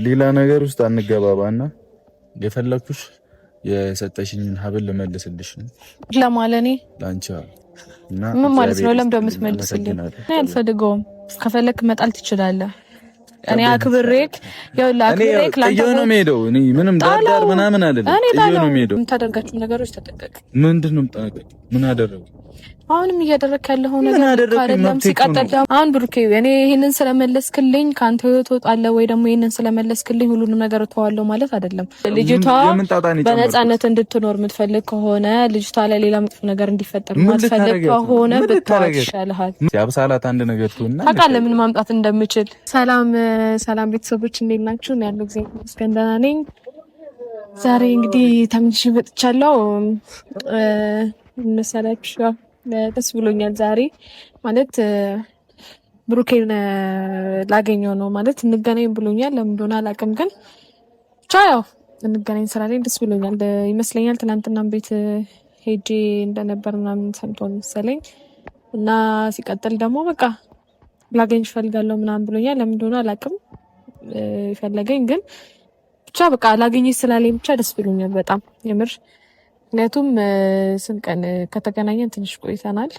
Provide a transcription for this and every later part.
ሌላ ነገር ውስጥ አንገባባና የፈለኩሽ የሰጠሽኝን ሀብል ልመልስልሽ ነው ለማለኔ ላንቺ እና ምን ማለት ነው? ለምን እንደምትመልስልኝ እኔ አልፈልገውም። ከፈለክ መጣል ትችላለህ። እኔ አክብሬክ ላንተ ነው የምሄደው። እኔ ምንም ዳር ምናምን አይደለም። እኔ ነው የምሄደው። የምታደርጋቸው ነገሮች ተጠንቀቅ። ምንድነው የምታደርገው? ምን አደረገው? አሁንም እያደረክ ያለው ነገር አይደለም። ሲቀጥል አሁን ብሩኬ እኔ ይሄንን ስለመለስክልኝ ካንተ ህይወት ወጣለሁ ወይ ደግሞ ይሄንን ስለመለስክልኝ ሁሉንም ነገር ተዋለው ማለት አይደለም። ልጅቷ በነፃነት እንድትኖር የምትፈልግ ከሆነ ልጅቷ ላይ ሌላ መጥፎ ነገር እንዲፈጠር የምትፈልግ ከሆነ ብትዋት ይሻልሃል። ያብሳላት አንድ ነገር ትሁንና ታውቃለህ ምን ማምጣት እንደምችል። ሰላም ቤተሰቦች እንዴት ናችሁ? ነው ያለው ጊዜ እስከንደና ነኝ። ዛሬ እንግዲህ ተመልሼ መጥቻለሁ። መሰላችሁ ደስ ብሎኛል ዛሬ ማለት ብሩኬን ላገኘው ነው ማለት እንገናኝ ብሎኛል። ለምን እንደሆነ አላውቅም፣ ግን ብቻ ያው እንገናኝ ስላለኝ ደስ ብሎኛል ይመስለኛል። ትናንትናም ቤት ሄጄ እንደነበር ምናምን ሰምቶ መሰለኝ እና ሲቀጥል ደግሞ በቃ ላገኝ እፈልጋለሁ ምናምን ብሎኛል። ለምን እንደሆነ አላውቅም ይፈለገኝ፣ ግን ብቻ በቃ ላገኝ ስላለኝ ብቻ ደስ ብሎኛል በጣም የምር። ምክንያቱም ስንት ቀን ከተገናኘን ትንሽ ቆይተናል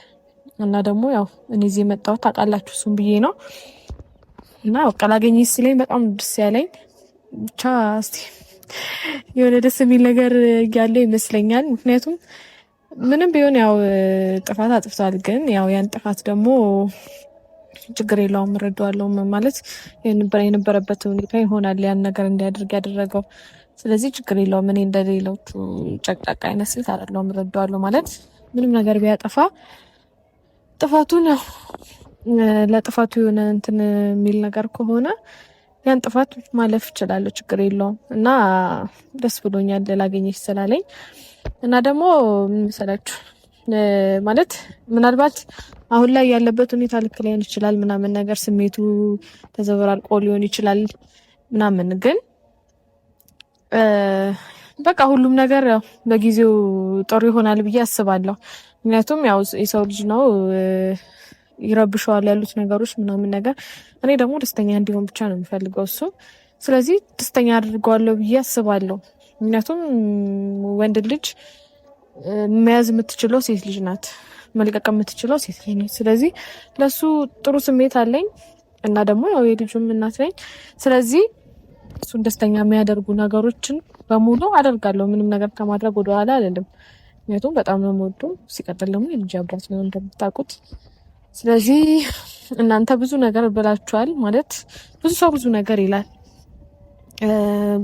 እና ደግሞ ያው እኔ እዚህ የመጣሁት ታውቃላችሁ እሱም ብዬ ነው እና በቃ ላገኘሽ ሲለኝ በጣም ደስ ያለኝ። ብቻ እስቲ የሆነ ደስ የሚል ነገር ያለው ይመስለኛል። ምክንያቱም ምንም ቢሆን ያው ጥፋት አጥፍቷል፣ ግን ያው ያን ጥፋት ደግሞ ችግር የለውም እረዳዋለሁ ማለት የነበረበት ሁኔታ ይሆናል ያን ነገር እንዲያደርግ ያደረገው። ስለዚህ ችግር የለውም። እኔ እንደሌሎቹ ጨቅጫቃ አይነት ሴት አይደለሁም፣ እረዳዋለሁ ማለት ምንም ነገር ቢያጠፋ ጥፋቱን ያው ለጥፋቱ የሆነ እንትን የሚል ነገር ከሆነ ያን ጥፋት ማለፍ እችላለሁ፣ ችግር የለውም። እና ደስ ብሎኛል ላገኘሽ ስላለኝ እና ደግሞ ምን መሰላችሁ ማለት ምናልባት አሁን ላይ ያለበት ሁኔታ ልክ ላይሆን ይችላል ምናምን ነገር ስሜቱ ተዘበራርቆ ሊሆን ይችላል ምናምን፣ ግን በቃ ሁሉም ነገር ያው በጊዜው ጥሩ ይሆናል ብዬ አስባለሁ። ምክንያቱም ያው የሰው ልጅ ነው ይረብሸዋል ያሉት ነገሮች ምናምን ነገር። እኔ ደግሞ ደስተኛ እንዲሆን ብቻ ነው የምፈልገው እሱ። ስለዚህ ደስተኛ አድርገዋለሁ ብዬ አስባለሁ። ምክንያቱም ወንድ ልጅ መያዝ የምትችለው ሴት ልጅ ናት፣ መልቀቅ የምትችለው ሴት ልጅ ናት። ስለዚህ ለሱ ጥሩ ስሜት አለኝ እና ደግሞ ያው የልጁም እናት ነኝ። ስለዚህ እሱን ደስተኛ የሚያደርጉ ነገሮችን በሙሉ አደርጋለሁ። ምንም ነገር ከማድረግ ወደኋላ አልልም። ምክንያቱም በጣም ነው የምወደው። ሲቀጥል ደግሞ የልጅ አባት ነው እንደምታውቁት። ስለዚህ እናንተ ብዙ ነገር ብላችኋል ማለት ብዙ ሰው ብዙ ነገር ይላል።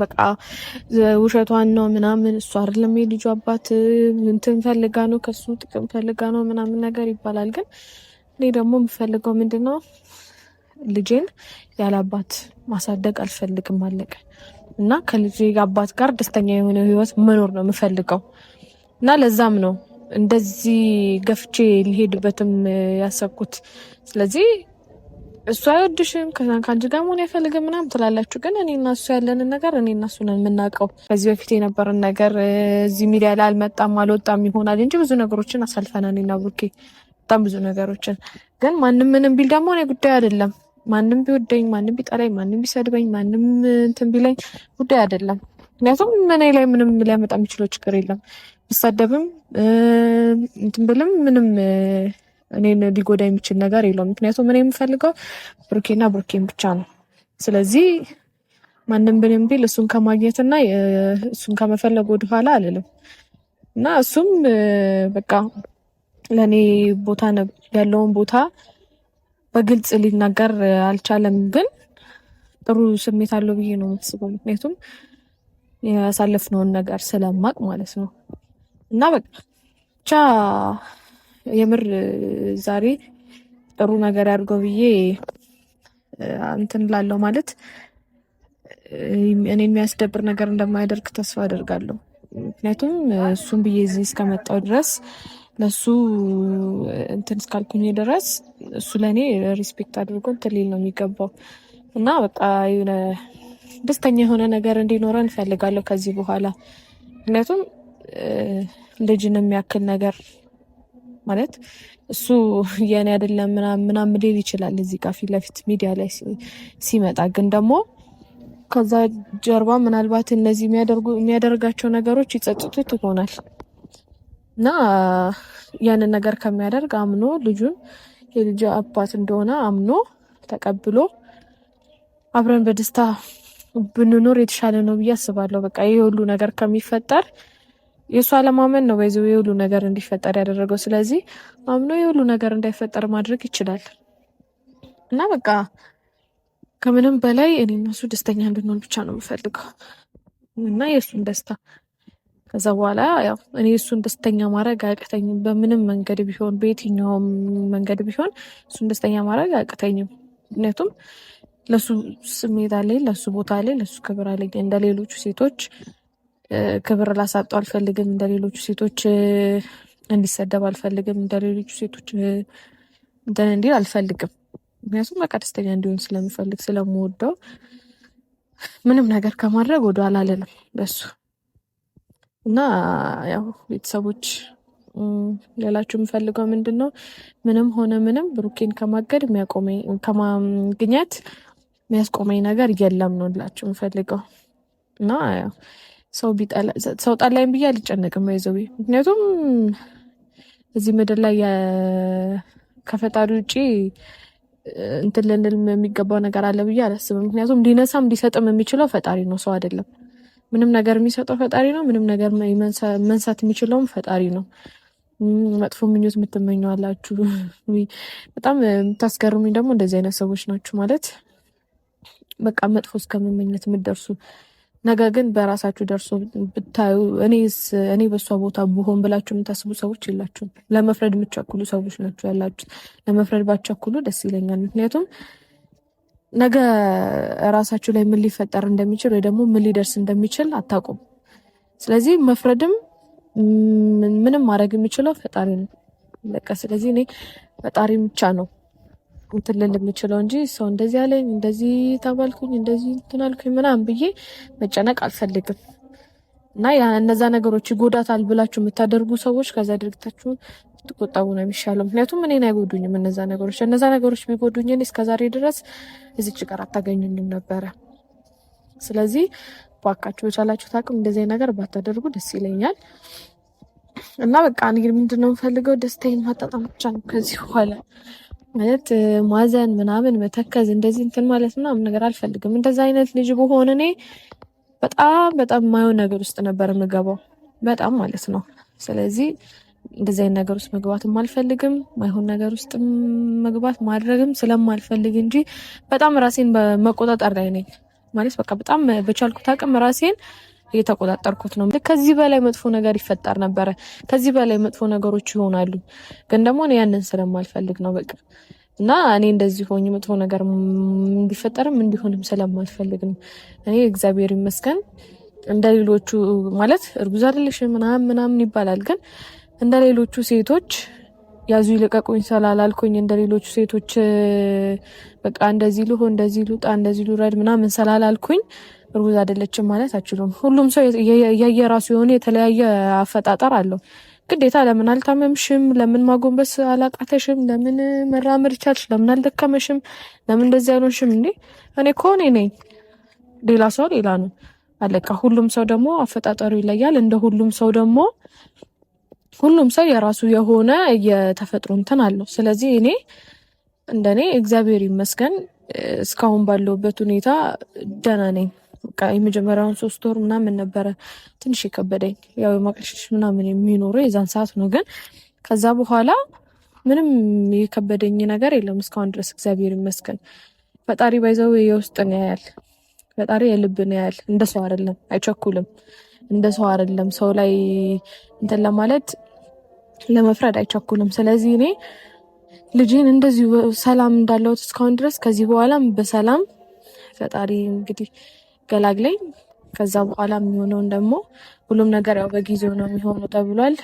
በቃ ውሸቷን ነው ምናምን፣ እሱ አይደለም የልጁ አባት እንትን ፈልጋ ነው ከሱ ጥቅም ፈልጋ ነው ምናምን ነገር ይባላል። ግን እኔ ደግሞ የምፈልገው ምንድነው ልጄን ያለ አባት ማሳደግ አልፈልግም፣ አለቀ። እና ከልጄ አባት ጋር ደስተኛ የሆነ ህይወት መኖር ነው የምፈልገው። እና ለዛም ነው እንደዚህ ገፍቼ ሊሄድበትም ያሰብኩት። ስለዚህ እሱ አይወድሽም ከአንቺ ጋር መሆን አይፈልግም ምናምን ትላላችሁ፣ ግን እኔ እና እሱ ያለንን ነገር እኔ እና እሱ ነን የምናውቀው። ከዚህ በፊት የነበረን ነገር እዚህ ሚዲያ ላይ አልመጣም አልወጣም ይሆናል እንጂ ብዙ ነገሮችን አሳልፈናል እኔና ብሩኬ፣ በጣም ብዙ ነገሮችን። ግን ማንም ምንም ቢል ደግሞ እኔ ጉዳይ አይደለም። ማንም ቢወደኝ፣ ማንም ቢጠላኝ፣ ማንም ቢሰድበኝ፣ ማንም እንትን ቢለኝ ጉዳይ አይደለም። ምክንያቱም እኔ ላይ ምንም ሊያመጣ የሚችለው ችግር የለም። ብሳደብም እንትን ብልም ምንም እኔን ሊጎዳ የሚችል ነገር የለውም። ምክንያቱም እኔ የምፈልገው ብሩኬና ብሩኬን ብቻ ነው። ስለዚህ ማንም ብንም ቢል እሱን ከማግኘትና እሱን ከመፈለግ ወደኋላ አልልም እና እሱም በቃ ለእኔ ቦታ ያለውን ቦታ በግልጽ ሊናገር አልቻለም፣ ግን ጥሩ ስሜት አለው ብዬ ነው የማስበው። ምክንያቱም ያሳለፍነውን ነገር ስለማቅ ማለት ነው። እና በቃ ብቻ የምር ዛሬ ጥሩ ነገር ያድርገው ብዬ እንትን ላለው ማለት እኔን የሚያስደብር ነገር እንደማያደርግ ተስፋ አደርጋለሁ። ምክንያቱም እሱን ብዬ እዚህ እስከመጣው ድረስ ለሱ እንትን እስካልኩኝ ድረስ እሱ ለእኔ ሪስፔክት አድርጎ እንትን ሊል ነው የሚገባው። እና በቃ የሆነ ደስተኛ የሆነ ነገር እንዲኖረን እንፈልጋለሁ ከዚህ በኋላ። ምክንያቱም ልጅን የሚያክል ነገር ማለት እሱ የኔ አይደለም ምናምን ሊል ይችላል እዚህ ጋር ፊት ለፊት ሚዲያ ላይ ሲመጣ፣ ግን ደግሞ ከዛ ጀርባ ምናልባት እነዚህ የሚያደርጋቸው ነገሮች ይጸጽቱት ይሆናል እና ያንን ነገር ከሚያደርግ አምኖ ልጁን የልጅ አባት እንደሆነ አምኖ ተቀብሎ አብረን በደስታ ብንኖር የተሻለ ነው ብዬ አስባለሁ። በቃ ይሄ ሁሉ ነገር ከሚፈጠር የእሱ አለማመን ነው በዚህ ይሄ ሁሉ ነገር እንዲፈጠር ያደረገው። ስለዚህ አምኖ ይሄ ሁሉ ነገር እንዳይፈጠር ማድረግ ይችላል እና በቃ ከምንም በላይ እኔ እና እሱ ደስተኛ እንድንሆን ብቻ ነው የምፈልገው እና የእሱን ደስታ ከዛ በኋላ ያው እኔ እሱን ደስተኛ ማድረግ አያቅተኝም። በምንም መንገድ ቢሆን በየትኛውም መንገድ ቢሆን እሱን ደስተኛ ማድረግ አያቅተኝም። ምክንያቱም ለሱ ስሜት አለኝ፣ ለሱ ቦታ አለኝ፣ ለሱ ክብር አለኝ። እንደሌሎቹ ሴቶች ክብር ላሳጣው አልፈልግም። እንደሌሎቹ ሴቶች እንዲሰደብ አልፈልግም። እንደሌሎቹ ሴቶች እንትን እንዲል አልፈልግም። ምክንያቱም በቃ ደስተኛ እንዲሆን ስለምፈልግ ስለምወደው ምንም ነገር ከማድረግ ወደኋላ አልልም በሱ እና ያው ቤተሰቦች ሌላችሁ የምፈልገው ምንድነው ምንም ሆነ ምንም ብሩኬን ከማገድ ከማግኘት የሚያስቆመኝ ነገር የለም ነው ላችሁ የምፈልገው እና ሰው ጠላኝ ብዬ አልጨነቅም ይዘው ምክንያቱም እዚህ ምድር ላይ ከፈጣሪ ውጪ እንትን ልንል የሚገባው ነገር አለ ብዬ አላስብም። ምክንያቱም ሊነሳም ሊሰጥም የሚችለው ፈጣሪ ነው፣ ሰው አይደለም። ምንም ነገር የሚሰጠው ፈጣሪ ነው። ምንም ነገር መንሳት የሚችለውም ፈጣሪ ነው። መጥፎ ምኞት የምትመኘው አላችሁ። በጣም የምታስገርሙኝ ደግሞ እንደዚህ አይነት ሰዎች ናችሁ። ማለት በቃ መጥፎ እስከመመኘት የምትደርሱ ነገ ግን በራሳችሁ ደርሶ ብታዩ እኔ በሷ ቦታ ብሆን ብላችሁ የምታስቡ ሰዎች የላችሁም። ለመፍረድ የምትቸኩሉ ሰዎች ናችሁ ያላችሁ። ለመፍረድ ባትቸኩሉ ደስ ይለኛል። ምክንያቱም ነገ ራሳችሁ ላይ ምን ሊፈጠር እንደሚችል ወይ ደግሞ ምን ሊደርስ እንደሚችል አታውቁም። ስለዚህ መፍረድም ምንም ማድረግ የሚችለው ፈጣሪ ነው። በቃ ስለዚህ እኔ ፈጣሪ ብቻ ነው እንትን ልል የምችለው እንጂ ሰው እንደዚህ አለኝ፣ እንደዚህ ተባልኩኝ፣ እንደዚህ እንትን አልኩኝ ምናምን ብዬ መጨነቅ አልፈልግም። እና እነዛ ነገሮች ይጎዳታል ብላችሁ የምታደርጉ ሰዎች ከዛ ድርጊታችሁ ትቆጠቡ ነው የሚሻለው። ምክንያቱም እኔን አይጎዱኝም እነዛ ነገሮች ቢጎዱኝ እስከዛሬ ድረስ እዚች ጋር አታገኙኝም ነበረ። ስለዚህ ባካችሁ በቻላችሁ ታቅም እንደዚህ ነገር ባታደርጉ ደስ ይለኛል። እና በቃ እኔ ምንድነው የምፈልገው ደስታዬን ማጣጣም ብቻ ነው ከዚህ በኋላ ማለት ማዘን ምናምን መተከዝ እንደዚህ እንትን ማለት ምናምን ነገር አልፈልግም። እንደዛ አይነት ልጅ በሆነ እኔ በጣም ማየውን ነገር ውስጥ ነበር የምገባው በጣም ማለት ነው። ስለዚህ እንደዚህ አይነት ነገር ውስጥ መግባትም አልፈልግም። ማይሆን ነገር ውስጥ መግባት ማድረግም ስለማልፈልግ እንጂ በጣም ራሴን በመቆጣጠር ላይ ነኝ ማለት በቃ በጣም በቻልኩት አቅም ራሴን እየተቆጣጠርኩት ነው። ከዚህ በላይ መጥፎ ነገር ይፈጠር ነበረ። ከዚህ በላይ መጥፎ ነገሮች ይሆናሉ። ግን ደግሞ እኔ ያንን ስለማልፈልግ ነው በቃ እና እኔ እንደዚህ ሆኜ መጥፎ ነገር እንዲፈጠርም እንዲሆንም ስለማልፈልግ ነው። እኔ እግዚአብሔር ይመስገን እንደሌሎቹ ማለት እርጉዝ አይደለሽም ምናምን ይባላል። ግን እንደሌሎቹ ሴቶች ያዙ ይልቀቁኝ ስላላልኩኝ እንደሌሎቹ ሴቶች በቃ እንደዚህ ልሆን እንደዚህ ልውጣ እንደዚህ ልውረድ ምናምን ስላላልኩኝ እርጉዝ አይደለችም ማለት አችሉም። ሁሉም ሰው የየራሱ የሆነ የተለያየ አፈጣጠር አለው። ግዴታ ለምን አልታመምሽም፣ ለምን ማጎንበስ አላቃተሽም፣ ለምን መራመድ ይቻልሽ፣ ለምን አልደከመሽም፣ ለምን እንደዚህ ያልሆንሽም እንዴ? እኔ እኮ እኔ ነኝ፣ ሌላ ሰው ሌላ ነው። አለቃ። ሁሉም ሰው ደግሞ አፈጣጠሩ ይለያል። እንደ ሁሉም ሰው ደግሞ ሁሉም ሰው የራሱ የሆነ የተፈጥሮ እንትን አለው። ስለዚህ እኔ እንደኔ እግዚአብሔር ይመስገን እስካሁን ባለውበት ሁኔታ ደህና ነኝ። በቃ የመጀመሪያውን 3 ወር ምናምን ነበረ ትንሽ የከበደኝ ያው ማቅለሽለሽ ምናምን የሚኖረው የዛን ሰዓት ነው። ግን ከዛ በኋላ ምንም የከበደኝ ነገር የለም እስካሁን ድረስ እግዚአብሔር ይመስገን። ፈጣሪ ባይዘው የውስጥን ያያል። ፈጣሪ የልብን ያያል። እንደ ሰው አይደለም፣ አይቸኩልም። እንደ ሰው አይደለም። ሰው ላይ እንትን ለማለት ለመፍረድ አይቸኩልም። ስለዚህ እኔ ልጄን እንደዚህ ሰላም እንዳለሁት እስካሁን ድረስ ከዚህ በኋላም በሰላም ፈጣሪ እንግዲህ ገላግለኝ። ከዛ በኋላ የሚሆነውን ደግሞ ሁሉም ነገር ያው በጊዜው ነው የሚሆነው ተብሏል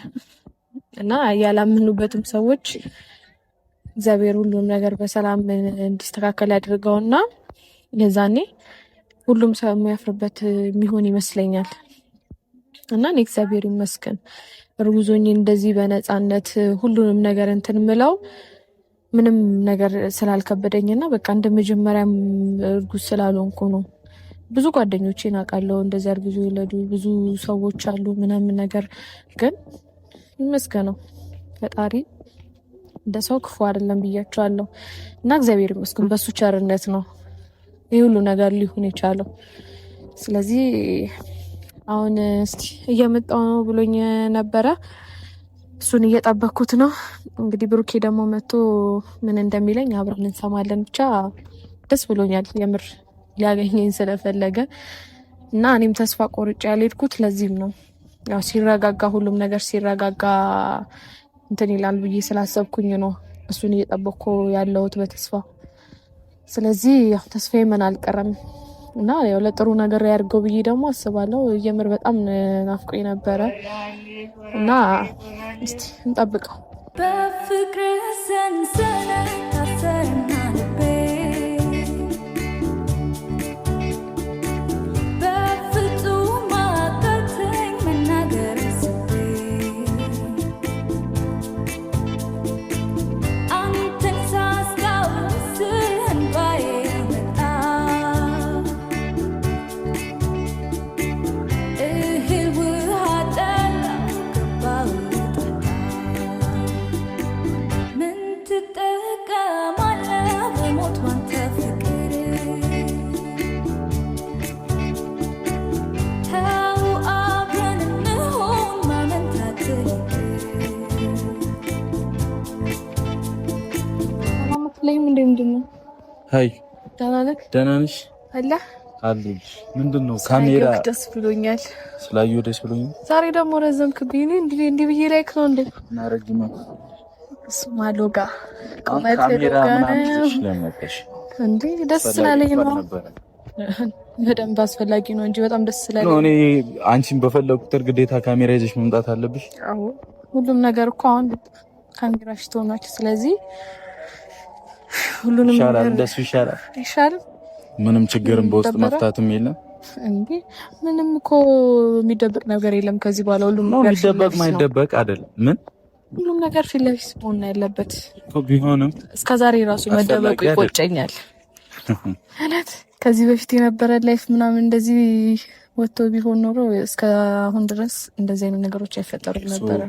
እና ያላምኑበትም ሰዎች እግዚአብሔር ሁሉም ነገር በሰላም እንዲስተካከል ያድርገውና የዛኔ ሁሉም ሰው የሚያፍርበት የሚሆን ይመስለኛል። እና እኔ እግዚአብሔር ይመስገን እርጉዞኝ እንደዚህ በነፃነት ሁሉንም ነገር እንትን ምለው ምንም ነገር ስላልከበደኝና በቃ እንደ መጀመሪያም እርጉዝ ስላልሆንኩ ነው። ብዙ ጓደኞቼን አውቃለሁ እንደዚህ አርግዞ የወለዱ ብዙ ሰዎች አሉ ምናምን ነገር ግን ይመስገነው ፈጣሪ እንደ ሰው ክፉ አይደለም ብያቸዋለሁ እና እግዚአብሔር ይመስገን በሱ ቸርነት ነው ይሄ ሁሉ ነገር ሊሆን የቻለው። ስለዚህ አሁን እስቲ እየመጣው ነው ብሎኝ ነበረ እሱን እየጠበኩት ነው እንግዲህ ብሩኬ ደግሞ መጥቶ ምን እንደሚለኝ አብረን እንሰማለን። ብቻ ደስ ብሎኛል የምር ሊያገኘኝ ስለፈለገ እና እኔም ተስፋ ቆርጬ ያልሄድኩት ለዚህም ነው። ያው ሲረጋጋ ሁሉም ነገር ሲረጋጋ እንትን ይላል ብዬ ስላሰብኩኝ ነው እሱን እየጠበቅኩ ያለሁት በተስፋ። ስለዚህ ያው ተስፋዬ ምን አልቀረም እና ያው ለጥሩ ነገር ያድርገው ብዬ ደግሞ አስባለሁ። የምር በጣም ናፍቆኝ ነበረ እና እስቲ እንጠብቀው። በፍቅር ሰንሰለት ታሰርና ልቤ በፍጹም አቃተኝ መናገር ስቤ አንተን ሳስታውስ እንባዬ መጣ እህል ውሃ ጠላ ገባው ጠላ ምን ትጠቀማለህ በሞት ባንተ ፍቅር ተው አብረን እንሁን ማመንታት አላመክለኝም እንደ ምንድን ነው? ሀይ ደህና ነህ? ደህና ነሽ? አለ አለሁልሽ። ምንድን ነው ካሜራ ደስ ብሎኛል። ስላየሁ ደስ ብሎኛል። ዛሬ ደግሞ ረዘምክብኝ። እንዲህ ብዬ ላይክ ነው እንዴ? እናረጅማ ስማ ሎጋ ቆመት ካሜራ ሎጋ ምናምን ነው ስለመጣሽ እንዴ? ደስ ስላለኝ ነው። በደንብ አስፈላጊ ነው እንጂ በጣም ደስ ስላለኝ ነው። እኔ አንቺን በፈለኩት ቁጥር ግዴታ ካሜራ ይዘሽ መምጣት አለብሽ? አዎ ሁሉም ነገር እኮ አሁን ካሜራሽ ትሆናለች። ስለዚህ ሁሉንም ይሻላል፣ እንደሱ ይሻላል። ይሻላል። ምንም ችግርም በውስጥ መፍታትም የለም እንዴ? ምንም እኮ የሚደበቅ ነገር የለም ከዚህ በኋላ። ሁሉም ነው ነገር የሚደበቅ ማይደበቅ አይደለም። ምን ሁሉም ነገር ፊት ለፊት መሆን ያለበት እኮ ቢሆንም እስከዛሬ ራሱ መደበቁ ይቆጨኛል ማለት ከዚህ በፊት የነበረ ላይፍ ምናምን እንደዚህ ወጥቶ ቢሆን ኖሮ እስከ አሁን ድረስ እንደዚህ አይነት ነገሮች አይፈጠሩም ነበረ።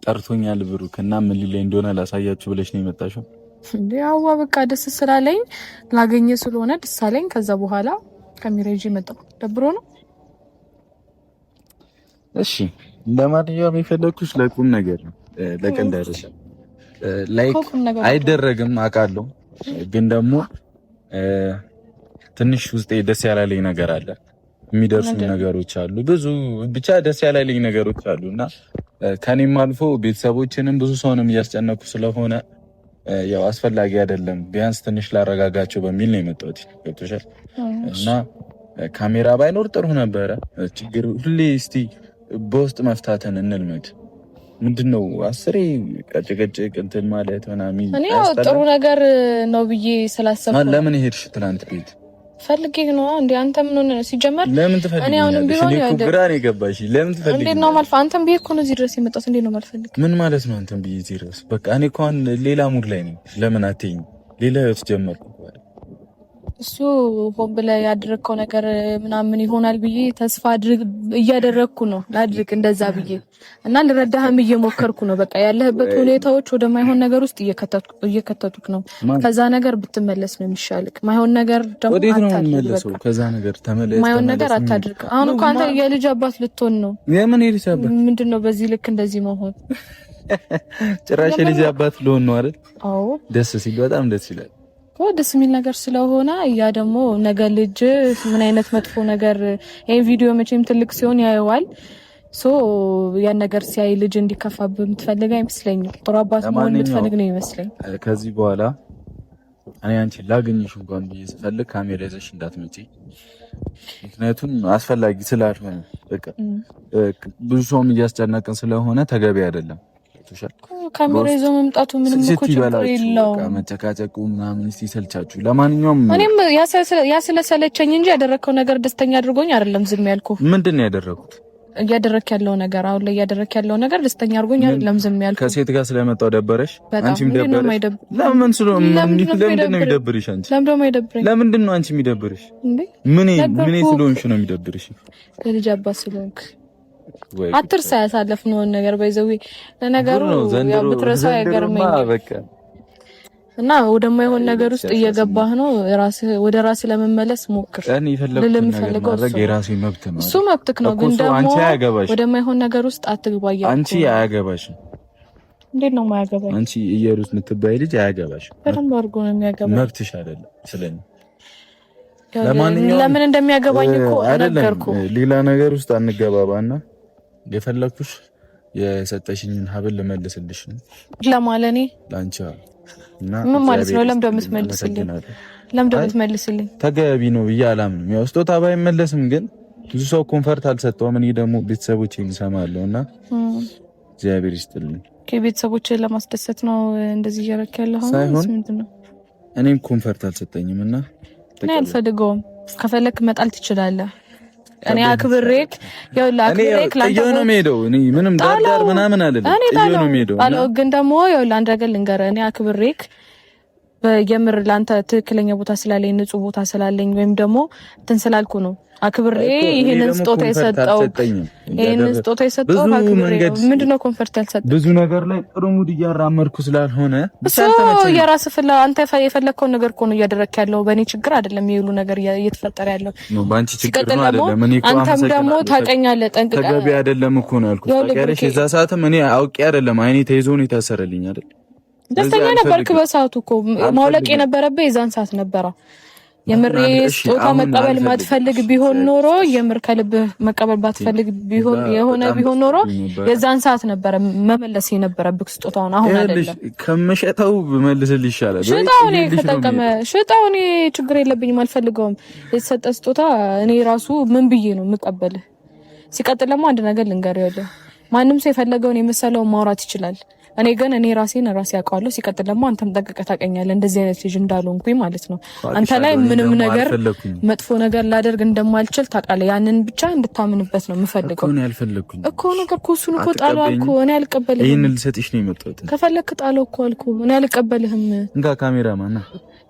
ጠርቶኛል ብሩክ እና ምን ሊለኝ እንደሆነ ላሳያችሁ ብለሽ ነው የመጣሽው? እንዴ አዋ በቃ ደስ ስላለኝ ላገኘ ስለሆነ ደስ አለኝ። ከዛ በኋላ ካሜራ ይዤ መጣሁ። ደብሮ ነው። እሺ ለማንኛውም የፈለኩሽ ለቁም ነገር ነው፣ ለቀልድ አይደለም። ላይክ አይደረግም አውቃለሁ፣ ግን ደግሞ ትንሽ ውስጤ ደስ ያላለኝ ነገር አለ። የሚደርሱ ነገሮች አሉ፣ ብዙ ብቻ ደስ ያላለኝ ነገሮች አሉና ከኔም አልፎ ቤተሰቦችንም ብዙ ሰውንም እያስጨነኩ ስለሆነ ያው አስፈላጊ አይደለም፣ ቢያንስ ትንሽ ላረጋጋቸው በሚል ነው የመጣሁት። ገብቶሻል? እና ካሜራ ባይኖር ጥሩ ነበረ። ችግር ሁሌ እስቲ በውስጥ መፍታተን እንልመድ። ምንድነው አስሬ ቀጭቀጭቅ እንትን ማለት ምናምን። እኔ ያው ጥሩ ነገር ነው ብዬ ስላሰብኩ ለምን ሄድሽ ትናንት ቤት? ፈልጌ ነው እንዴ? አንተ ምን ሆነ ሲጀመር? ለምን ትፈልጊ? እኔ አሁንም ቢሆን ያው ግራ ነው የገባሽ። ለምን ትፈልጊ? እንዴ ነው ማለት አንተም ቢሄድ እኮ ነው እዚህ ድረስ የመጣሁት። እንዴ ነው ማለት ፈልግ? ምን ማለት ነው አንተም ቢሄድ እዚህ ድረስ? በቃ እኔ እኮ አሁን ሌላ ሙድ ላይ ነኝ። ለምን አትይኝ? ሌላ ህይወት ጀመርኩ። እሱ ሆን ብለህ ያደረግከው ነገር ምናምን ይሆናል ብዬ ተስፋ እያደረግኩ ነው ላድርግ እንደዛ ብዬ እና ልረዳህም እየሞከርኩ ነው። በቃ ያለህበት ሁኔታዎች ወደማይሆን ነገር ውስጥ እየከተቱክ ነው። ከዛ ነገር ብትመለስ ነው የሚሻልክ። ማይሆን ነገር ደግሞ አታድርግ። ከዛ ነገር ተመለስ። ማይሆን ነገር አታድርግ። አሁን እኮ አንተ የልጅ አባት ልትሆን ነው። የምን የልጅ አባት? ምንድነው በዚህ ልክ እንደዚህ መሆን? ጭራሽ የልጅ አባት ልሆን ነው አይደል? አዎ ደስ ሲል በጣም ደስ ይላል። ደስ የሚል ነገር ስለሆነ ያ ደግሞ ነገ ልጅ ምን አይነት መጥፎ ነገር ይሄን ቪዲዮ መቼም ትልቅ ሲሆን ያየዋል። ሶ ያን ነገር ሲያይ ልጅ እንዲከፋብህ የምትፈልግ አይመስለኝም። ጥሩ አባት መሆን የምትፈልግ ነው ይመስለኝ። ከዚህ በኋላ እኔ አንቺ ላገኝሽ እንኳን ብዬ ስፈልግ ካሜራ ይዘሽ እንዳትመጪ፣ ምክንያቱም አስፈላጊ ስላልሆነ በቃ ብዙ ሰውም እያስጨነቅን ስለሆነ ተገቢ አይደለም። ካሜራ ይዞ መምጣቱ ምንም እኮ ችግር የለውም። መጨቃጨቁ ምናምን ሲሰልቻችሁ፣ ለማንኛውም እኔም ያ ስለሰለቸኝ እንጂ ያደረከው ነገር ደስተኛ አድርጎኝ አይደለም ዝም ያልኩ። ምንድን ነው ያደረኩት? እያደረክ ያለው ነገር አሁን ላይ እያደረክ ያለው ነገር ደስተኛ አድርጎኛል። ለምዝም ያልኩ ከሴት ጋር ስለመጣው ደበረሽ? አንቺም ደበረሽ? ለምን ለምንድን ነው የሚደብርሽ? አንቺ ለምንድን ነው አንቺ የሚደብርሽ? ምን ስለሆንሽ ነው የሚደብርሽ? ልጅ አባት ስለሆንክ አትርሳ ያሳለፍነውን ነገር በይዘው ለነገሩ ያው ብትረሳው አይገርመኝም። በቃ እና ወደማይሆን ነገር ውስጥ እየገባህ ነው። ወደ ራስህ ለመመለስ ሞክር። እኔ የፈለኩት ነገር የራሴ መብት ነው። እሱ መብትክ ነው፣ ግን ደግሞ ወደማይሆን ነገር ውስጥ አትግባኝ። አንቺ አያገባሽም። እንዴት ነው የማያገባኝ? አንቺ እየሩስ የምትባይ ልጅ አያገባሽም። በደንብ አድርጎ ነው የሚያገባኝ። መብትሽ አይደለም ስለኔ። ለምን እንደሚያገባኝ እኮ ነገርኩ። ሌላ ነገር ውስጥ አንገባባና የፈለኩሽ የሰጠሽኝን ሀብል ልመልስልሽ ነው። ለማለኔ ላንቺ ምን ማለት ነው? ለምን እንደምትመልስልኝ ተገቢ ነው ብዬ አላምንም። ያው ስጦታ ባይመለስም ግን ብዙ ሰው ኮንፈርት አልሰጠውም። እኔ ደግሞ ቤተሰቦቼን እሰማለሁና እግዚአብሔር ይስጥልኝ። ቤተሰቦቼን ለማስደሰት ነው እንደዚህ እያደረክ ያለው ምንድነው? እኔም ኮንፈርት አልሰጠኝምና እኔ አልፈልገውም። ከፈለክ መጣል ትችላለህ። እኔ አክብሬክ ጥዬው ነው የምሄደው። እኔ ምንም ዳር ምናምን አይደለም። ጥዬው ነው የምሄደው። ግን ደግሞ አንድ ነገር ልንገርህ። እኔ አክብሬክ የምር ላንተ ትክክለኛ ቦታ ስላለኝ ንጹህ ቦታ ስላለኝ ወይም ደግሞ እንትን ስላልኩ ነው አክብሬ ይሄንን ስጦታ የሰጠው። ይሄንን ስጦታ የሰጠው አክብሬ ምንድነው ኮንፈርት ያልሰጠው? ብዙ ነገር ላይ ጥሩ ሙድ እያራመድኩ ስላልሆነ ብቻ የራስህ አንተ የፈለከውን ነገር እኮ ነው እያደረክ ያለው። በእኔ ችግር አይደለም ይሄ ሁሉ ነገር እየተፈጠረ ያለው ነው። ባንቺ ችግር ነው አይደለም። እኔ እኮ አንተም ደግሞ ታውቀኛለህ ጠንቅቀህ። ተገቢ አይደለም እኮ ነው ያልኩት። ታውቂያለሽ፣ የዛ ሰዓትም እኔ አውቄ አይደለም አይኔ ተይዞ ነው የታሰረልኝ አይደል? ደስተኛ ነበርክ በሰዓቱ እኮ ማውለቅ የነበረብህ የዛን ሰዓት ነበረ። የምር ስጦታ መቀበል ማትፈልግ ቢሆን ኖሮ የምር ከልብህ መቀበል ባትፈልግ ቢሆን ኖሮ የዛን ሰዓት ነበረ መመለስ የነበረብህ ስጦታውን። አሁን አይደለም ከመሸጠው በመልስልህ ይሻላል። ሽጣው እኔ ችግር የለብኝም አልፈልገውም። የተሰጠ ስጦታ እኔ ራሱ ምን ብዬ ነው የምቀበልህ? ሲቀጥል ደግሞ አንድ ነገር ልንገርህ፣ ያለው ማንም ሰው የፈለገውን የመሰለውን ማውራት ይችላል። እኔ ግን ራሴ አውቃለሁ። ሲቀጥል ደግሞ አንተም ጠንቅቀህ ታውቀኛለህ እንደዚህ አይነት ልጅ እንዳልሆንኩኝ ማለት ነው። አንተ ላይ ምንም ነገር መጥፎ ነገር ላደርግ እንደማልችል ታውቃለህ። ያንን ብቻ እንድታምንበት ነው የምፈልገው እኮ ነገር እኮ እሱን እኮ ጣለው አልኩህ። እኔ አልቀበልህም። ይሄን ልሰጥሽ ነው የመጣሁት። ከፈለክ ጣለው እኮ አልኩህ። እኔ አልቀበልህም። እንጋ ካሜራማን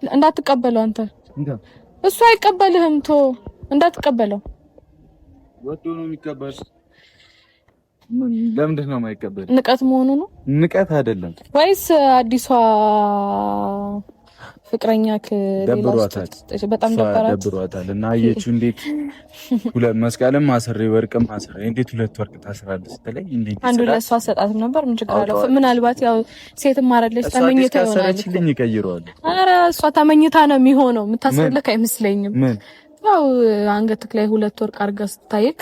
እንዳትቀበለው አንተ። እሱ አይቀበልህም። እንዳትቀበለው። ወዶ ነው የሚቀበል። ለምንድን ነው የማይቀበል? ንቀት መሆኑ ነው? ንቀት አይደለም ወይስ አዲሷ ፍቅረኛክ በጣም ደብሯታል እና አየችው እንዴት ሁለት መስቀልም ማሰሬ ወርቅም ማሰሬ እንዴት ሁለት ወርቅ ታስራለች ስትለኝ እንዴት አንዱ ለሷ ሰጣት ነበር። ምን ችግር አለው? ምናልባት ያው ሴት ማረለች ተመኝታ ይሆናል። ይቀይረዋል። ኧረ እሷ ተመኝታ ነው የሚሆነው። የምታስፈልክ አይመስለኝም። ያው አንገትክ ላይ ሁለት ወርቅ አድርጋ ስታይክ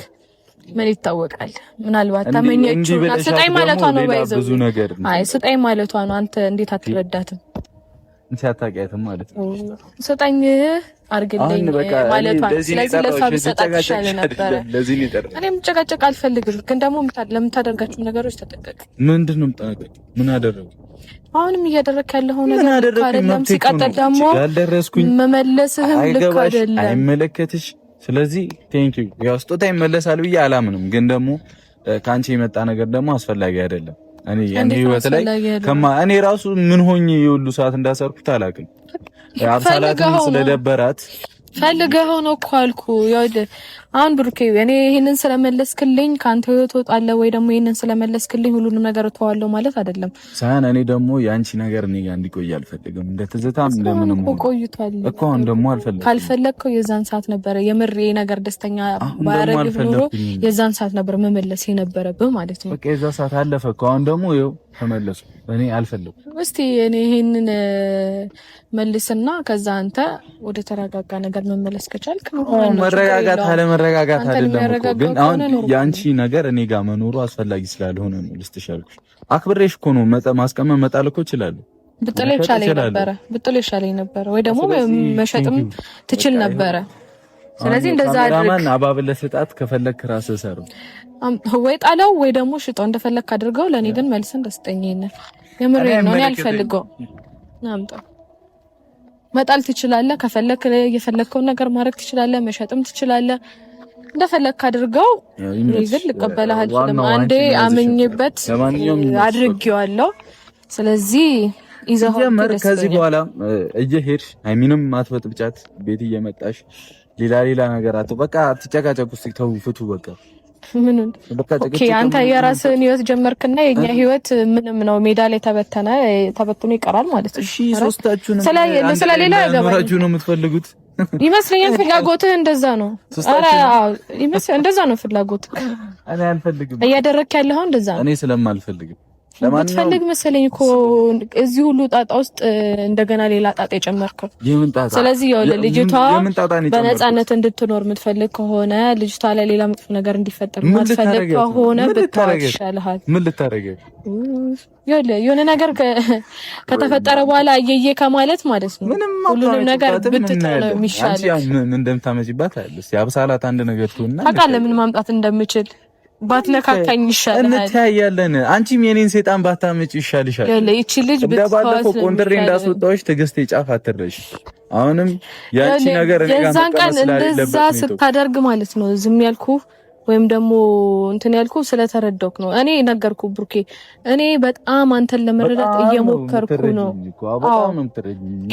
ምን ይታወቃል? ምናልባት ተመኘችውና ስጠኝ ማለቷ ነው። ባይዘው ብዙ ነገር ስጠኝ ማለቷ ነው። አንተ እንዴት አትረዳትም? እንሳታቂያትም ማለት ነው። ስጠኝ አርግልኝ ማለቷ። ስለዚህ ለሷ ብሰጣት ይሻል ነበር። እኔም ጨቃጨቅ አልፈልግም፣ ግን ደግሞ ለምታደርጋችሁ ነገሮች ተጠንቀቅ። ምንድን ነው የምጠነቀቅ? ምን አደረጉ? አሁንም እያደረክ ያለው ነገር አይደለም። ሲቀጥል ደግሞ መመለስህም ልክ አይደለም። አይመለከትሽ። ስለዚህ ቴንኪው። ያው ስጦታ ይመለሳል ብዬ አላምንም፣ ግን ደግሞ ካንቺ የመጣ ነገር ደግሞ አስፈላጊ አይደለም። እኔ ህይወት ላይ እኔ ራሱ ምን ሆኜ የሁሉ ሰዓት እንዳሰርኩት አላውቅም። አብሳላትን ስለደበራት ፈልገው ነው እኮ አልኩህ። አሁን ብሩኬ እኔ ይሄንን ስለመለስክልኝ ካንተ ህይወት ወጣለ ወይ ደግሞ ይሄንን ስለመለስክልኝ ሁሉንም ነገር ተዋለው ማለት አይደለም። ሳን እኔ ደግሞ ያንቺ ነገር እኔ ጋር እንዲቆይ አልፈልግም። እንደተዘታም እንደምንም ቆይቷል እኮ አሁን ደግሞ አልፈልግም። ካልፈለግከው የዛን ሰዓት ነበረ የምሬ ነገር ደስተኛ ባያረግ ኑሮ የዛን ሰዓት ነበር መመለስ የነበረብህ ማለት ነው። በቃ የዛ ሰዓት አለፈ እኮ አሁን ደግሞ ይኸው ተመለሱ። እኔ አልፈልግም። እስቲ እኔ ይሄንን መልስና ከዛ አንተ ወደ ተረጋጋ ነገር መመለስ ከቻልክ ነው። መረጋጋት መረጋጋት አይደለም እኮ ግን አሁን ያንቺ ነገር እኔ ጋር መኖሩ አስፈላጊ ስላልሆነ ነው ልስትሻልኩ። አክብሬሽ እኮ ነው ማስቀመጥ መጣል እኮ እችላለሁ። ብጥል ይሻለኝ ነበረ ወይ ደግሞ መሸጥም ትችል ነበረ። ስለዚህ እንደዛ አድርግ። ማን አባብለ ስጣት ከፈለክ ራስህ ሰሩ ወይ ጣለው ወይ ደግሞ ሽጦ እንደፈለክ አድርገው። ለኔ ግን መልሰን ደስተኛ ነኝ። የምሬ ነው። እኔ አልፈልገው ናምጣ መጣል ትችላለህ። ከፈለክ የፈለከውን ነገር ማድረግ ትችላለህ። መሸጥም ትችላለህ። እንደፈለክ አድርገው ይዝል ልቀበልሃል አንዴ አመኝበት አድርጌዋለሁ ስለዚህ ይዘው ከዚህ በኋላ እየሄድሽ ሃይሚንም ማትበጥብጫት ቤት እየመጣሽ ሌላ ነገራት በቃ አትጨቃጨቁ ተው ፍቱ በቃ ምኑን ኦኬ አንተ የራስህን ህይወት ጀመርክና የኛ ህይወት ምንም ነው ሜዳ ላይ ተበትኖ ይቀራል ማለት ነው። እሺ ሶስታችሁንም ስለሌላ ያገባችሁ ነው የምትፈልጉት ይመስለኛል። ፍላጎትህ እንደዛ ነው። አረ እንደዛ ነው ፍላጎትህ። እኔ አልፈልግም እያደረክ ያለው እንደዛ ነው። እኔ ስለማልፈልግም ለማንፈልግ መሰለኝ እኮ እዚህ ሁሉ ጣጣ ውስጥ እንደገና ሌላ ጣጣ የጨመርከው። ስለዚህ ያው ልጅቷ በነፃነት እንድትኖር የምትፈልግ ከሆነ ልጅቷ ላይ ሌላ መጥፎ ነገር እንዲፈጠር የማትፈልግ ከሆነ ብታወቅ ይሻልሃል። ምን ልታረገ የሆነ ነገር ከተፈጠረ በኋላ አየየ ከማለት ማለት ነው ሁሉንም ነገር ብትተው የሚሻል። አንቺ ምን እንደምታመጪባት አይደል? ያብሳላት አንድ ነገር ትሆንና ታውቃለህ ምን ማምጣት እንደምችል ባትነካካኝ ይሻላል። እንታያለን። አንቺም የኔን ሰይጣን ባታመጪ ይሻልሻል። እቺ ልጅ ባለፈው ኮንትሬ እንዳስወጣዎች ትግስቴ ጫፍ አትረሽ። አሁንም ያቺ ነገር እኔ ጋር መቀመጥ ስላለበት እንደዛ ስታደርግ ማለት ነው ዝም ያልኩ ወይም ደግሞ እንትን ያልኩ ስለተረዳውክ ነው። እኔ ነገርኩ ብሩኬ፣ እኔ በጣም አንተን ለመረዳት እየሞከርኩ ነው።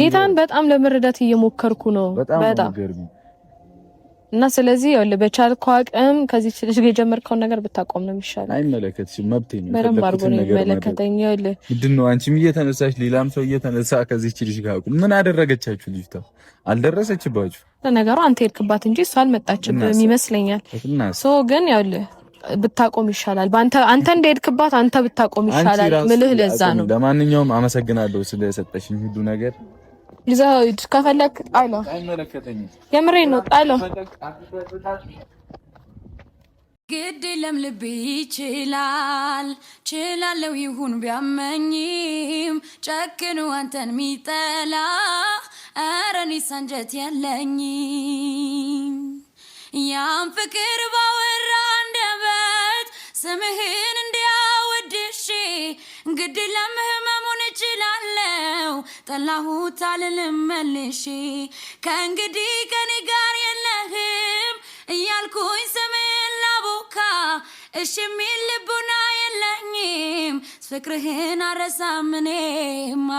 ጌታን በጣም ለመረዳት እየሞከርኩ ነው በጣም እና ስለዚህ ያው በቻልከው አቅም ከዚህ ልጅ ጋር የጀመርከው ነገር ብታቆም ነው የሚሻለው። አይመለከትሽም፣ መብቴ ነው። በደንብ አድርጎ ነው የሚመለከተኝ። ያለ ምንድነው አንቺም እየተነሳሽ ሌላም ሰው እየተነሳ ከዚህ ልጅ ጋር ምን አደረገቻችሁ? ልጅቷ አልደረሰችባችሁ። ለነገሩ አንተ ሄድክባት እንጂ እሷ አልመጣችብህም ይመስለኛል። ሶ ግን ያው ብታቆም ይሻላል። አንተ እንደሄድክባት አንተ ብታቆም ይሻላል። ምልህ ለዛ ነው። ለማንኛውም አመሰግናለሁ ስለሰጠሽኝ ሁሉ ነገር። ይዘውድ ከፈለክ ጣለው። አይመለከተኝም። የምሬን ነው ጣለው። ግድ የለም ልብ ይችላል ችላለው ይሁን ቢያመኝም ጨክኑ አንተን ሚጠላ ኧረ እኔስ አንጀት የለኝም ያን ፍቅር ባወራ አንደበት ስምህን እንዲያወድሽ ግድ የለም ህመሙን እችላለሁ ጠላሁት አልልም መልሼ ከእንግዲህ ከኔ ጋር የለህም እያልኩኝ ስምህን ላቦካ እሺ የሚል ልቡና የለኝም ፍቅርህን አረሳም እኔማ